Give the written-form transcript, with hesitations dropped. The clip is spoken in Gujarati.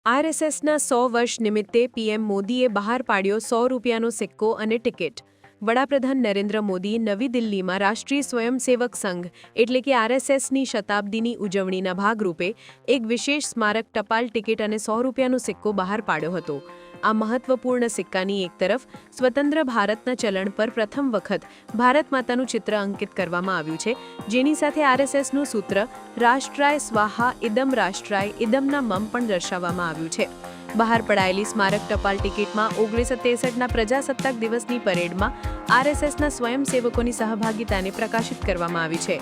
આરએસએસના 100 વર્ષ નિમિત્તે પીએમ મોદીએ બહાર પાડ્યો 100 રૂપિયાનો સિક્કો અને ટિકિટ. વડાપ્રધાન નરેન્દ્ર મોદી નવી દિલ્હીમાં રાષ્ટ્રીય સ્વયંસેવક સંઘ એટલે કે આરએસએસની શતાબ્દીની ઉજવણીના ભાગરૂપે એક વિશેષ સ્મારક ટપાલ ટિકિટ અને 100 રૂપિયાનો સિક્કો બહાર પાડ્યો હતો. આ મહત્વપૂર્ણ સિક્કાની એક તરફ સ્વતંત્ર ભારતના ચલણ પર પ્રથમ વખત ભારત માતાનું ચિત્ર અંકિત કરવામાં આવ્યું છે, જેની સાથે આરએસએસનું સૂત્ર રાષ્ટ્રાય સ્વાહા ઇદમ રાષ્ટ્રાય ઇદમના મમ પણ દર્શાવવામાં આવ્યું છે. બહાર પડાયેલી સ્મારક ટપાલ ટિકિટમાં 1963ના પ્રજાસત્તાક દિવસની પરેડમાં આરએસએસના સ્વયંસેવકોની સહભાગિતાને પ્રકાશિત કરવામાં આવી છે.